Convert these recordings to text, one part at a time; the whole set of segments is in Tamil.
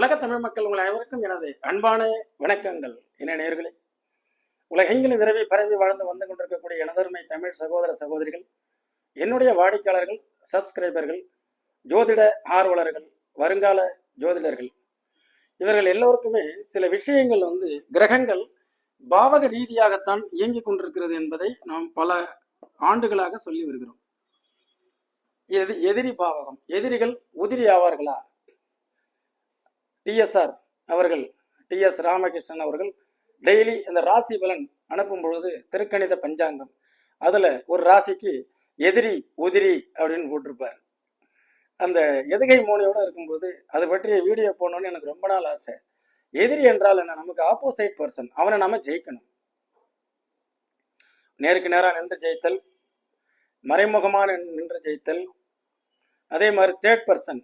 உலக தமிழ் மக்கள் உங்கள் அனைவருக்கும் எனது அன்பான வணக்கங்கள். என்ன நேயர்களே, உலகெங்கிலும் விரைவி பரவி வாழ்ந்து வந்து கொண்டிருக்கக்கூடிய எனதருமை தமிழ் சகோதர சகோதரிகள், என்னுடைய வாடிக்கையாளர்கள், சப்ஸ்கிரைபர்கள், ஜோதிட ஆர்வலர்கள், வருங்கால ஜோதிடர்கள், இவர்கள் எல்லோருக்குமே சில விஷயங்கள் கிரகங்கள் பாவக ரீதியாகத்தான் இயங்கிக் கொண்டிருக்கிறது என்பதை நாம் பல ஆண்டுகளாக சொல்லி வருகிறோம். எதிரி பாவகம், எதிரிகள் உதிரி ஆவார்களா? டிஎஸ்ஆர் அவர்கள், டிஎஸ் ராமகிருஷ்ணன் அவர்கள் டெய்லி இந்த ராசி பலன் அனுப்பும் பொழுது திருக்கணித பஞ்சாங்கம் அதுல ஒரு ராசிக்கு எதிரி உதிரி அப்படின்னு போட்டிருப்பார். அந்த எதுகை மோனையோட இருக்கும்போது அது பற்றிய வீடியோ போடணும்னு எனக்கு ரொம்ப நாள் ஆசை. எதிரி என்றால் என்ன? நமக்கு ஆப்போசைட் பர்சன், அவனை நாம ஜெயிக்கணும். நேருக்கு நேராக நின்று ஜெயித்தல், மறைமுகமான நின்று ஜெயித்தல், அதே மாதிரி தேர்ட் பர்சன்,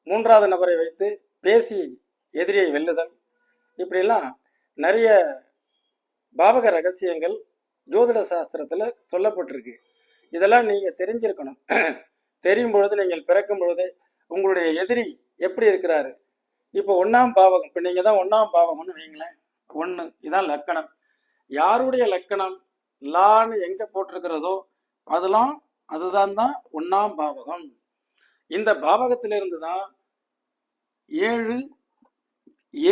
மூன்றாவது நபரை வைத்து பேசி எதிரியை வெல்லுதல், இப்படிலாம் நிறைய பாவக ரகசியங்கள் ஜோதிட சாஸ்திரத்துல சொல்லப்பட்டிருக்கு. இதெல்லாம் நீங்க தெரிஞ்சிருக்கணும். தெரியும் பொழுது நீங்கள் பிறக்கும் பொழுதே உங்களுடைய எதிரி எப்படி இருக்கிறாரு. இப்போ 1ஆம் பாவகம், இப்போ நீங்க தான் 1ஆம் பாவகம்னு வைங்களேன். 1 இதான் லக்கணம். யாருடைய லக்கணம் லான்னு எங்க போட்டிருக்கிறதோ அதுதான் 1ஆம் பாவகம். இந்த பாவகத்திலிருந்து தான் 7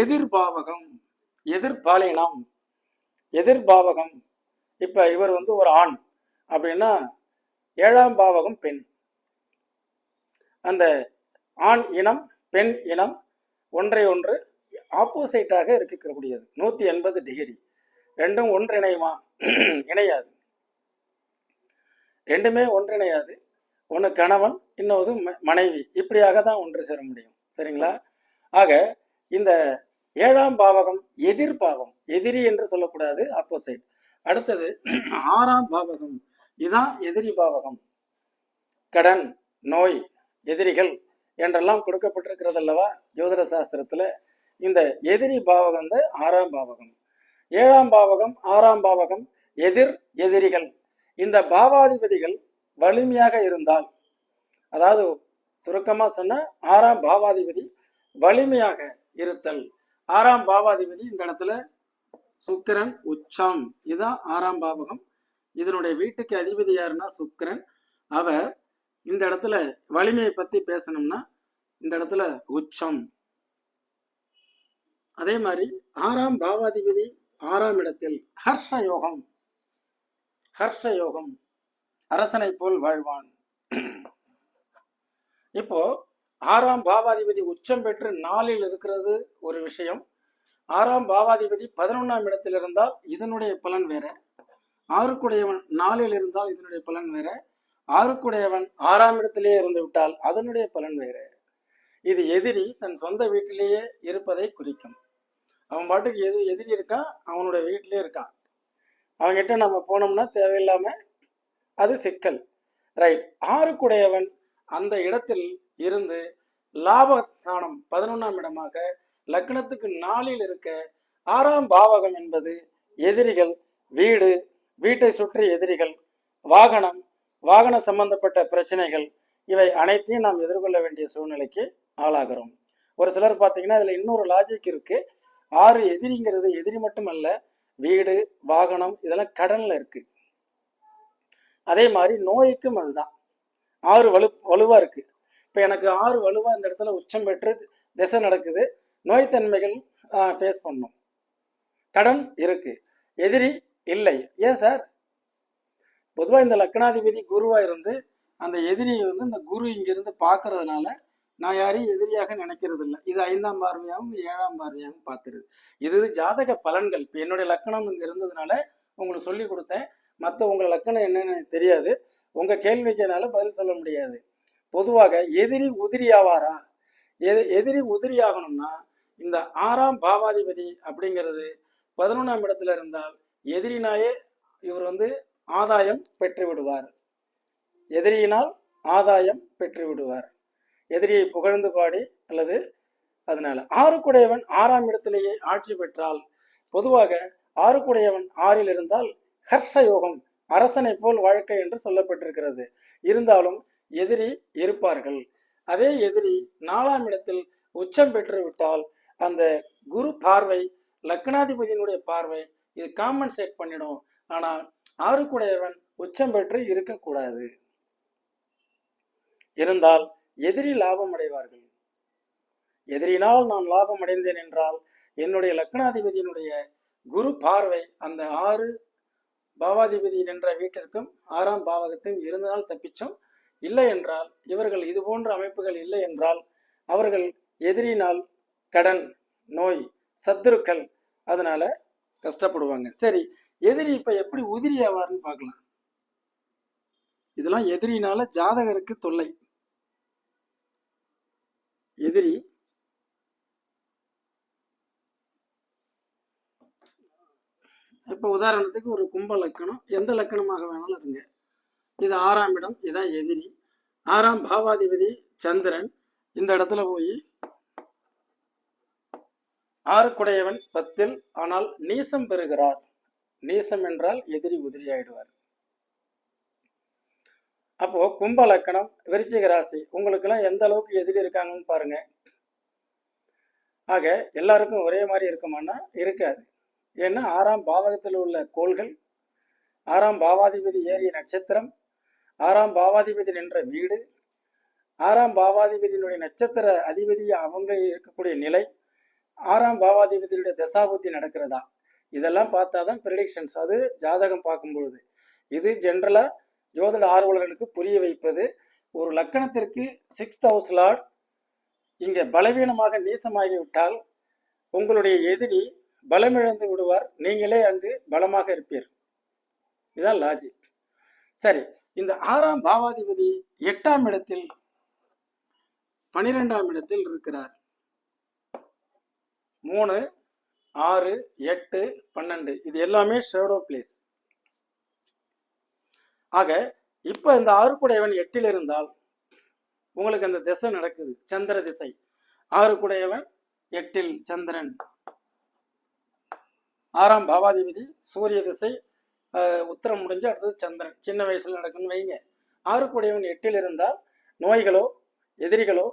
எதிர்பாவகம், எதிர்பாலினம், எதிர்பாவகம். இப்ப இவர் ஒரு ஆண் அப்படின்னா 7ஆம் பாவகம் பெண். அந்த ஆண் இனம் பெண் இனம் ஒன்றை ஒன்று ஆப்போசைட்டாக இருக்கக்கூடியது. 180 டிகிரி. ரெண்டும் ஒன்றிணையுமா? இணையாது. ரெண்டுமே ஒன்றிணையாது. ஒன்று கணவன், இன்னொரு மனைவி, இப்படியாக தான் ஒன்று சேர முடியும். சரிங்களா? ஆக இந்த 7ஆம் பாவகம் எதிர்பாவம், எதிரி என்று சொல்லக்கூடாது, ஆப்போசைட். அடுத்தது 6ஆம் பாவகம், இதுதான் எதிரி பாவகம். கடன், நோய், எதிரிகள் என்றெல்லாம் கொடுக்கப்பட்டிருக்கிறது அல்லவா ஜோதிட சாஸ்திரத்துல. இந்த எதிரி பாவகம் 6ஆம் பாவகம். 7ஆம் பாவகம் 6ஆம் பாவகம் எதிரிகள். இந்த பாவாதிபதிகள் வலிமையாக இருந்தால், அதாவது சுருக்கமா சொன்ன 6ஆம் பாவாதிபதி வலிமையாக இருத்தல். 6ஆம் பாவாதிபதி இந்த இடத்துல சுக்கிரன் உச்சம், இதுதான் 6ஆம் பாவகம். இதனுடைய வீட்டுக்கு அதிபதி யாருன்னா சுக்கிரன். அவர் இந்த இடத்துல வலிமையை பத்தி பேசணும்னா இந்த இடத்துல உச்சம். அதே மாதிரி 6ஆம் பாவாதிபதி 6ஆம் இடத்தில் ஹர்ஷ யோகம், ஹர்ஷ யோகம், அரசனை போல் வாழ்வான். இப்போ 6ஆம் பாவாதிபதி உச்சம் பெற்று 4இல் இருக்கிறது ஒரு விஷயம். 6ஆம் பாவாதிபதி 11ஆம் இடத்தில் இருந்தால் இதனுடைய பலன் வேற. 6க்குடையவன் 4இல் இருந்தால் இதனுடைய பலன் வேற. 6க்குடையவன் 6ஆம் இடத்திலேயே இருந்து விட்டால் அதனுடைய பலன் வேற. இது எதிரி தன் சொந்த வீட்டிலேயே இருப்பதை குறிக்கும். அவன் பாட்டுக்கு எதிரி இருக்கான், அவனுடைய வீட்டிலே இருக்கான். அவன்கிட்ட நம்ம போனோம்னா தேவையில்லாம அது சிக்கல். ரைட். 6க்குடையவன் அந்த இடத்தில் இருந்து லாபஸ்தானம் 11ஆம் இடமாக லக்னத்துக்கு 4இல் இருக்க 6ஆம் பாவகம் என்பது எதிரிகள், வீடு, வீட்டை சுற்றி எதிரிகள், வாகனம், வாகன சம்பந்தப்பட்ட பிரச்சனைகள், இவை அனைத்தையும் நாம் எதிர்கொள்ள வேண்டிய சூழ்நிலைக்கு ஆளாகிறோம். ஒரு சிலர் பார்த்தீங்கன்னா இதுல இன்னொரு லாஜிக் இருக்கு. 6 எதிரிங்கிறது எதிரி மட்டும் அல்ல, வீடு, வாகனம், இதெல்லாம் கடன்ல இருக்கு. அதே மாதிரி நோய்க்கும் அதுதான். 6 வலுவா இருக்கு. இப்ப எனக்கு 6 வலுவா இந்த இடத்துல உச்சம் பெற்று திசை நடக்குது, நோய்த்தன்மைகள் ஃபேஸ் பண்ணும், கடன் இருக்கு, எதிரி இல்லை. ஏன் சார்? பொதுவா இந்த லக்னாதிபதி குருவா இருந்து அந்த எதிரியை இந்த குரு இங்கிருந்து பார்க்கறதுனால நான் யாரையும் எதிரியாக நினைக்கிறது இல்லை. இது 5ஆம் பார்வையாகவும் 7ஆம் பார்வையாகவும் பார்த்துருது. இது ஜாதக பலன்கள். இப்போ என்னுடைய லக்கணம் இங்க இருந்ததுனால உங்களுக்கு சொல்லி கொடுத்தேன். மற்ற உங்க லக்கணம் என்னன்னு தெரியாது, உங்க கேள்விக்குனால பதில் சொல்ல முடியாது. பொதுவாக எதிரி உதிரி ஆவாரா? எதிரி உதிரி ஆகணும்னா இந்த 6ஆம் பாவாதிபதி அப்படிங்கிறது 11ஆம் இடத்துல இருந்தால் எதிரினாயே இவர் ஆதாயம் பெற்று விடுவார். எதிரியினால் ஆதாயம் பெற்று விடுவார். எதிரியை புகழ்ந்து பாடி அல்லது அதனால 6க்குடையவன் 6ஆம் இடத்திலேயே ஆட்சி பெற்றால், பொதுவாக 6க்குடையவன் 6இல் இருந்தால் ஹர்ஷ யோகம், அரசனை போல் வாழ்க்கை என்று சொல்லப்பட்டிருக்கிறது. இருந்தாலும் எதிரி இருப்பார்கள். அதே எதிரி 4ஆம் இடத்தில் உச்சம் பெற்று விட்டால் அந்த குரு பார்வை, லக்னாதிபதியினுடைய பார்வை இது காம்பன்சேட் பண்ணிடும். ஆனால் ஆறுக்குடையவன் உச்சம் பெற்று இருக்கக்கூடாது. இருந்தால் எதிரி லாபம் அடைவார்கள். எதிரினால் நான் லாபம் அடைந்தேன் என்றால் என்னுடைய லக்னாதிபதியினுடைய குரு பார்வை அந்த 6 பாவாதிபதி என்ற வீட்டிற்கும் 6ஆம் பாவகத்தையும் இருந்ததால் தப்பிச்சோம். இல்லை என்றால் இவர்கள் இது போன்ற அமைப்புகள் இல்லை என்றால் அவர்கள் எதிரினால் கடன், நோய், சத்துருக்கள், அதனால கஷ்டப்படுவாங்க. சரி, எதிரி இப்ப எப்படி உதிரி ஆவார்னு பார்க்கலாம். இதெல்லாம் எதிரினால ஜாதகருக்கு தொல்லை. எதிரி இப்ப உதாரணத்துக்கு ஒரு கும்ப லக்கணம், எந்த லக்கணமாக வேணாலும் இருங்க. இது 6ஆம் இடம், இதான் எதிரி. 6ஆம் பாவாதிபதி சந்திரன் இந்த இடத்துல போய் 6 10, ஆனால் நீசம் பெறுகிறார். நீசம் என்றால் எதிரி உதிரி ஆயிடுவார். அப்போ கும்ப லக்கணம், விருச்சிக ராசி, உங்களுக்கு எல்லாம் எந்த அளவுக்கு எதிரி இருக்காங்கன்னு பாருங்க. ஆக எல்லாருக்கும் ஒரே மாதிரி இருக்குமானா இருக்காது. ஏன்னா 6ஆம் பாவகத்தில் உள்ள கோள்கள், 6ஆம் பாவாதிபதி ஏறிய நட்சத்திரம், 6ஆம் பாவாதிபதி நின்ற வீடு, 6ஆம் பாவாதிபதியினுடைய நட்சத்திர அதிபதி அவங்க இருக்கக்கூடிய நிலை, 6ஆம் பாவாதிபதியுடைய தசாபுத்தி நடக்கிறதா, இதெல்லாம் பார்த்தாதான் ப்ரெடிக்ஷன்ஸ். அது ஜாதகம் பார்க்கும்பொழுது இது ஜென்ரலா ஜோதிட ஆர்வலர்களுக்கு புரிய வைப்பது. ஒரு லக்கணத்திற்கு 6th ஹவுஸ் லார்ட் இங்கே பலவீனமாக நீசமாகிவிட்டால் உங்களுடைய எதிரி பலமிழந்து விடுவார், நீங்களே அங்கு பலமாக இருப்பீர். இதுதான் லாஜிக். சரி, இந்த 6ஆம் பாவாதிபதி 8ஆம் இடத்தில் 12ஆம் இடத்தில் இருக்கிறார். 3, 6, 8, 12 இது எல்லாமே ஷேடோ பிளேஸ். ஆக இப்ப இந்த 6 8 இருந்தால் உங்களுக்கு அந்த திசை நடக்குது, சந்திர திசை. 6 8 சந்திரன், 6ஆம் பாவாதிபதி சூரிய திசை, உத்தரம் முடிஞ்சு அடுத்தது சந்திரன். சின்ன வயசுல நடக்குன்னு வைங்க. 6 8 இருந்தால் நோய்களோ, எதிரிகளோ,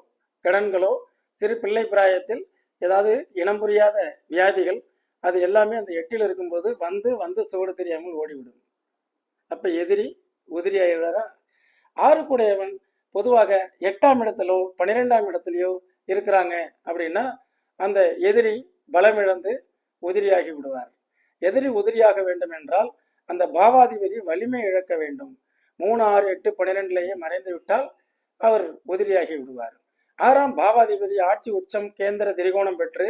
கடன்களோ, சிறு பிள்ளை பிராயத்தில் ஏதாவது இனம் புரியாத வியாதிகள், அது எல்லாமே அந்த 8 இருக்கும்போது வந்து வந்து சோடு தெரியாமல் ஓடிவிடும். அப்ப எதிரி உதிரி ஆயிடுறாரா? 6 பொதுவாக 8ஆம் இடத்திலோ 12ஆம் இடத்திலோ இருக்கிறாங்க அப்படின்னா அந்த எதிரி பலமிழந்து உதிரியாகி விடுவார். எதிரி உதிரியாக வேண்டும் என்றால் அந்த பாவாதிபதி வலிமை இழக்க வேண்டும். 3, 6, 8, 12லேயே மறைந்து விட்டால் அவர் உதிரியாகி விடுவார். 6ஆம் பாவாதிபதி ஆட்சி உச்சம் கேந்திர திரிகோணம் பெற்று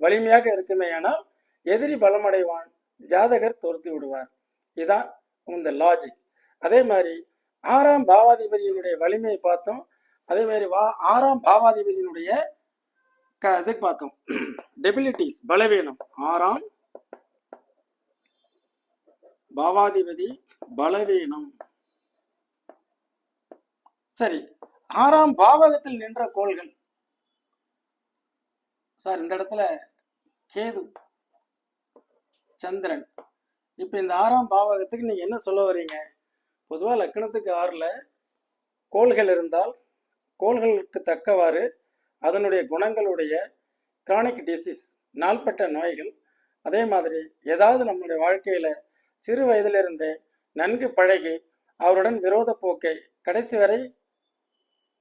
வலிமையாக இருக்குமேயானால் எதிரி பலமடைவான், ஜாதகர் தோர்த்து விடுவார். இதுதான் இந்த லாஜிக். அதே மாதிரி 6ஆம் பாவாதிபதியினுடைய வலிமையை பார்த்தோம். அதே மாதிரி 6ஆம் பாவாதிபதியினுடைய இது பார்த்தோம், டெபிலிட்டிஸ், பலவீனம். 6ஆம் பாவாதிபதி பலவீனம். சரி, 6ஆம் பாவகத்தில் நின்ற கோள்கள் சார், இந்த இடத்துல கேது, சந்திரன். இப்ப இந்த 6ஆம் பாவகத்துக்கு நீங்க என்ன சொல்ல வர்றீங்க? பொதுவா லக்னத்துக்கு 6ல் கோள்கள் இருந்தால் கோள்களுக்கு தக்கவாறு அதனுடைய குணங்களுடைய கிரானிக் டிசீஸ், நாள்பட்ட நோய்கள், அதே மாதிரி ஏதாவது நம்மளுடைய வாழ்க்கையில சிறு வயதிலிருந்தே நன்கு பழகி அவருடன் விரோத போக்கை கடைசி வரை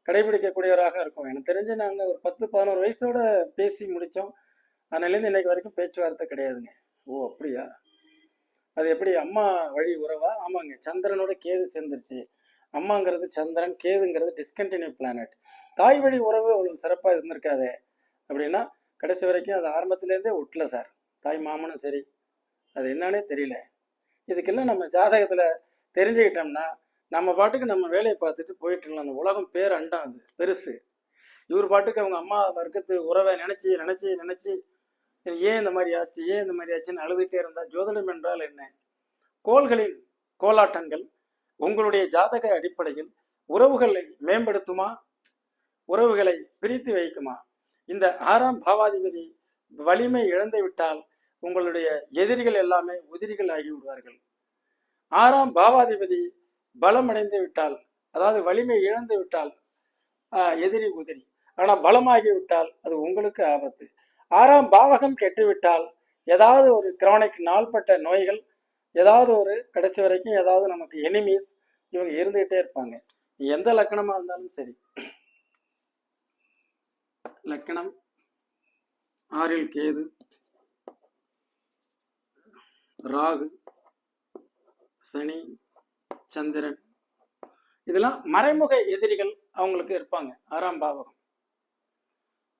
கடைபிடிக்கக்கூடியவராக இருக்கும். எனக்கு தெரிஞ்சு நாங்கள் ஒரு 10-11 வயசோட பேசி முடித்தோம். அதனாலேருந்து இன்னைக்கு வரைக்கும் பேச்சுவார்த்தை கிடையாதுங்க. ஓ அப்படியா? அது எப்படி அம்மா வழி உறவா? ஆமாங்க, சந்திரனோட கேது சேர்ந்துருச்சு. அம்மாங்கிறது சந்திரன், கேதுங்கிறது டிஸ்கண்டினியூ பிளானட். தாய் வழி உறவு அவ்வளவு சிறப்பாக இருந்திருக்காது அப்படின்னா கடைசி வரைக்கும் அது ஆரம்பத்திலேருந்தே விட்டல சார். தாய் மாமனும் சரி, அது என்னன்னே தெரியல. இதுக்கெல்லாம் நம்ம ஜாதகத்தில் தெரிஞ்சுக்கிட்டோம்னா நம்ம பாட்டுக்கு நம்ம வேலையை பார்த்துட்டு போயிட்டு இருக்கலாம். அந்த உலகம் பேர் அண்டம், அது பெருசு. இவர் பாட்டுக்கு அவங்க அம்மா வர்க்கத்து உறவை நினைச்சு நினைச்சு நினைச்சு ஏன் இந்த மாதிரி ஆச்சு, ஏன் இந்த மாதிரி ஆச்சுன்னு அழுதுகிட்டே இருந்தா ஜோதிடம் என்றால் என்ன? கோள்களின் கோலாட்டங்கள் உங்களுடைய ஜாதக அடிப்படையில் உறவுகளை மேம்படுத்துமா, உறவுகளை பிரித்து வைக்குமா? இந்த 6ஆம் பாவாதிபதி வலிமை இழந்து விட்டால் உங்களுடைய எதிரிகள் எல்லாமே உதிரிகள் ஆகி விடுவார்கள். 6ஆம் பாவாதிபதி பலம் அடைந்து விட்டால், அதாவது வலிமை இழந்து விட்டால் எதிரி உதிரி. ஆனா பலமாகி விட்டால் அது உங்களுக்கு ஆபத்து. 6ஆம் பாவகம் கெட்டுவிட்டால் ஏதாவது ஒரு கிரானிக் நாள்பட்ட நோய்கள், ஏதாவது ஒரு கடைசி வரைக்கும் ஏதாவது நமக்கு எனிமீஸ் இவங்க இருந்துகிட்டே இருப்பாங்க. எந்த லக்கணமா இருந்தாலும் சரி. லக்கணம் 6ல் கேது, ராகு, சனி, சந்திரன், இதெல்லாம் மறைமுக எதிரிகள் அவங்களுக்கு இருப்பாங்க. 6ஆம் பாவகம்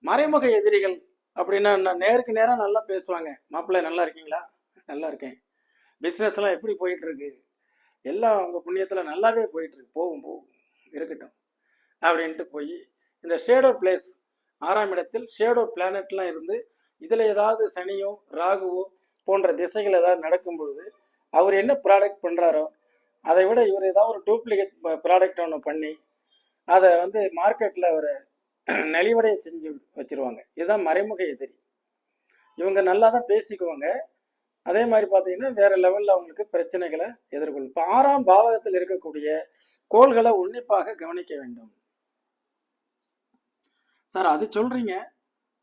மறைமுக எதிரிகள் அப்படின்னா நேருக்கு நேரம் நல்லா பேசுவாங்க. மாப்பிள்ளை நல்லா இருக்கீங்களா? நல்லா இருக்கேன். பிஸ்னஸ் எல்லாம் எப்படி போயிட்டு இருக்கு? எல்லாம் உங்க புண்ணியத்துல நல்லாவே போயிட்டு இருக்கு. போகும் இருக்கட்டும் அப்படின்ட்டு போய் இந்த ஷேடோ பிளேஸ் 6ஆம் இடத்தில் ஷேடோ பிளானட்லாம் இருந்து இதுல ஏதாவது சனியோ ராகுவோ போன்ற திசைகள் ஏதாவது நடக்கும் பொழுது அவர் என்ன ப்ராடக்ட் பண்றாரோ அதை விட இவர் ஏதாவது ஒரு டூப்ளிகேட் ப்ராடக்ட் ஒன்று பண்ணி அதை மார்க்கெட்ல ஒரு நலிவடைய செஞ்சு வச்சிருவாங்க. இதுதான் மறைமுக எதிரி. இவங்க நல்லா தான் பேசிக்குவாங்க. அதே மாதிரி பார்த்தீங்கன்னா வேற லெவல்ல அவங்களுக்கு பிரச்சனைகளை எதிர்கொள்ளும். இப்போ 6ஆம் பாவகத்தில் இருக்கக்கூடிய கோள்களை உன்னிப்பாக கவனிக்க வேண்டும். சார் அது சொல்றீங்க,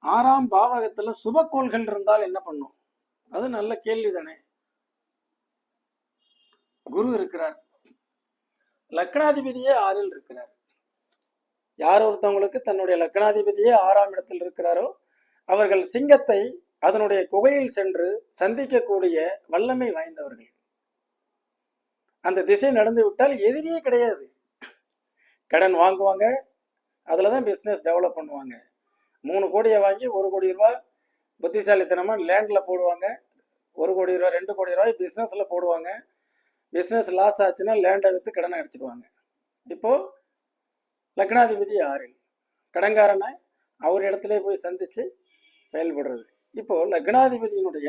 6ஆம் பாவகத்துல சுப கோள்கள் இருந்தால் என்ன பண்ணும்? அது நல்ல கேள்வி தானே. குரு இருக்கிறார், லக்னாதிபதியே 6ல் இருக்கிறார். யார் ஒருத்தவங்களுக்கு தன்னுடைய லக்னாதிபதியே 6ஆம் இடத்தில் இருக்கிறாரோ அவர்கள் சிங்கத்தை அதனுடைய குகையில் சென்று சந்திக்கக்கூடிய வல்லமை வாய்ந்தவர்கள். அந்த திசை நடந்து விட்டால் எதிரியே கிடையாது. கடன் வாங்குவாங்க, அதுலதான் பிசினஸ் டெவலப் பண்ணுவாங்க. 3 கோடியை வாங்கி 1 கோடி ரூபாய் புத்திசாலித்தனமா லேண்ட்ல போடுவாங்க. 1 கோடி ரூபாய் 2 கோடி ரூபாய் பிசினஸ்ல போடுவாங்க. பிசினஸ் லாஸ் ஆச்சுன்னா லேண்டை வித்து கடனை அடிச்சிடுவாங்க. இப்போ லக்னாதிபதி 6ல், கடன்காரனை அவர் இடத்துல போய் சந்திச்சு செயல்படுறது. இப்போ லக்னாதிபதியினுடைய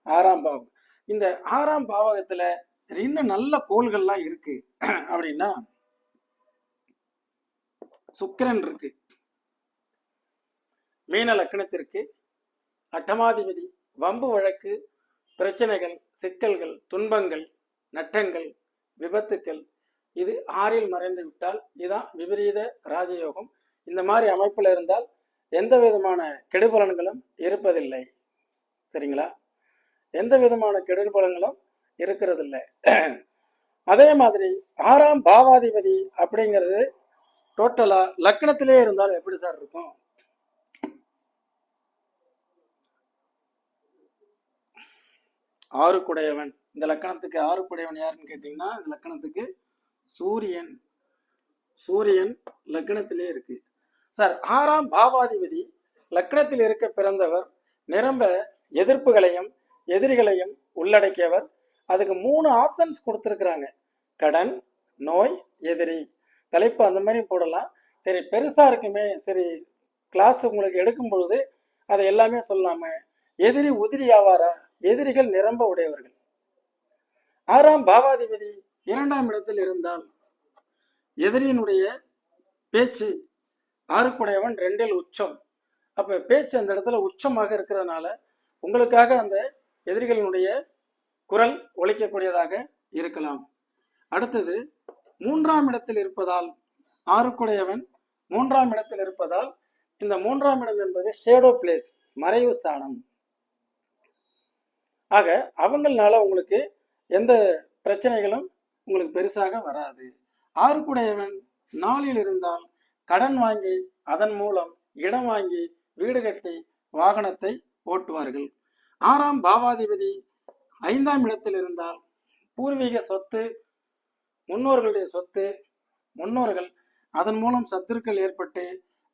6ஆம் பாவம், இந்த 6ஆம் பாவகத்துல இன்னும் நல்ல கோள்கள்லாம் இருக்கு அப்படின்னா சுக்கிரன் இருக்கு. மீன லக்னத்திற்கு அட்டமாதிபதி. வம்பு வழக்கு, பிரச்சனைகள், சிக்கல்கள், துன்பங்கள், நட்டங்கள், விபத்துக்கள் இது 6ல் மறைந்து விட்டால் இதுதான் விபரீத ராஜயோகம். இந்த மாதிரி அமைப்புல இருந்தால் எந்த விதமான கெடுபலன்களும் இருப்பதில்லை. சரிங்களா? எந்த விதமான கெடுபலன்களும் இருக்கிறதில்லை. அதே மாதிரி 6ஆம் பாவாதிபதி அப்படிங்கிறது டோட்டலா லக்னத்திலே இருந்தால் எப்படி சார் இருக்கும்? ஆறுக்குடையவன். இந்த லக்கணத்துக்கு ஆறுக்குடையவன் யாருன்னு கேட்டீங்கன்னா இந்த லக்கணத்துக்கு சூரியன். சூரியன் லக்னத்திலே இருக்கு. சார் 6ஆம் பாவாதிபதி லக்னத்தில் இருக்க பிறந்தவர் நிரம்ப எதிர்ப்புகளையும் எதிரிகளையும் உள்ளடக்கியவர். அதுக்கு 3 ஆப்ஷன்ஸ் கொடுத்துருக்குறாங்க. கடன், நோய், எதிரி. தலைப்பு அந்த மாதிரி போடலாம். சரி, பெருசா இருக்குமே, சரி கிளாஸ் உங்களுக்கு எடுக்கும் பொழுது அதை எல்லாமே சொல்லாம எதிரி உதிரி ஆவாரா? எதிரிகள் நிரம்ப உடையவர்கள். 6ஆம் பாவாதிபதி 2ஆம் இடத்தில் இருந்தால் எதிரியினுடைய பேச்சு, 6குடையவன் 2ல் உச்சம். அப்ப பேச்சு அந்த இடத்துல உச்சமாக இருக்கிறதுனால உங்களுக்காக அந்த எதிரிகளினுடைய குரல் ஒலிக்கக்கூடியதாக இருக்கலாம். அடுத்தது 3ஆம் இடத்தில் இருப்பதால், 6குடையவன் 3ஆம் இடத்தில் இருப்பதால் இந்த 3ஆம் இடம் என்பது ஷேடோ பிளேஸ், மறைவு ஸ்தானம். ஆக அவங்களால உங்களுக்கு எந்த பிரச்சனைகளும் உங்களுக்கு பெருசாக வராது. 6குடையவன் 4ல் இருந்தால் கடன் வாங்கி அதன் மூலம் இடம் வாங்கி வீடு கட்டி வாகனத்தை ஓட்டுவார்கள். 6ஆம் பாவாதிபதி 5ஆம் இடத்தில் இருந்தால் பூர்வீக சொத்து, முன்னோர்களுடைய சொத்து, முன்னோர்கள் அதன் மூலம் சத்துருக்கள் ஏற்பட்டு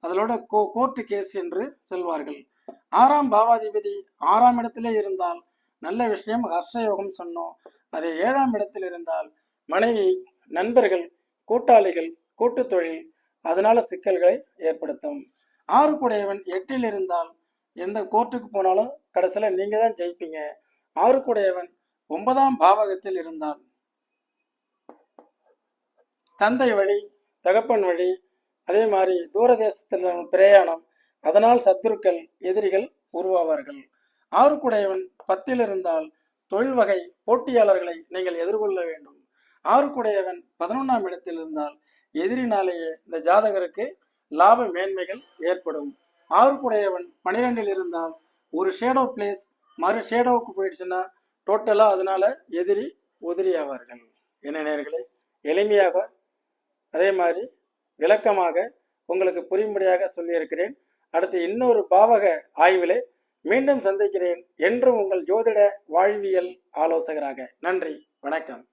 அதனோட கோர்ட்டு கேஸ் என்று செல்வார்கள். 6ஆம் பாவாதிபதி 6ஆம் இடத்திலே இருந்தால் நல்ல விஷயம், ஹர்ஷயோகம் சொன்னோம். அதே 7ஆம் இடத்தில் இருந்தால் மனைவி, நண்பர்கள், கூட்டாளிகள், கூட்டு தொழில், அதனால சிக்கல்களை ஏற்படுத்தும். 6குடையவன் 8ல் இருந்தால் எந்த கோர்ட்டுக்கு போனாலும் கடைசியில நீங்க தான் ஜெயிப்பீங்க. 6குடையவன் 9ஆம் பாவகத்தில் இருந்தால் தந்தை வழி, தகப்பன் வழி, அதே மாதிரி தூரதேசத்தில் பிரயாணம், அதனால் சத்துருக்கள், எதிரிகள் உருவாவார்கள். 6குடையவன் 10ல் இருந்தால் தொழில் வகை போட்டியாளர்களை நீங்கள் எதிர்கொள்ள வேண்டும். 6குடையவன் 11ஆம் இடத்தில் இருந்தால் எதிரினாலேயே இந்த ஜாதகருக்கு லாப மேன்மைகள் ஏற்படும். 6 12 இருந்தால் ஒரு ஷேடோ பிளேஸ் மறு ஷேடோவுக்கு போயிடுச்சுன்னா டோட்டலா அதனால எதிரி உதிரி ஆவார்கள். என்ன நேயர்களே, எளிமையாக அதே மாதிரி விளக்கமாக உங்களுக்கு புரியும்படியாக சொல்லியிருக்கிறேன். அடுத்து இன்னொரு பாவக ஆய்விலே மீண்டும் சந்திக்கிறேன். என்றும் உங்கள் ஜோதிட வாழ்வியல் ஆலோசகராக. நன்றி, வணக்கம்.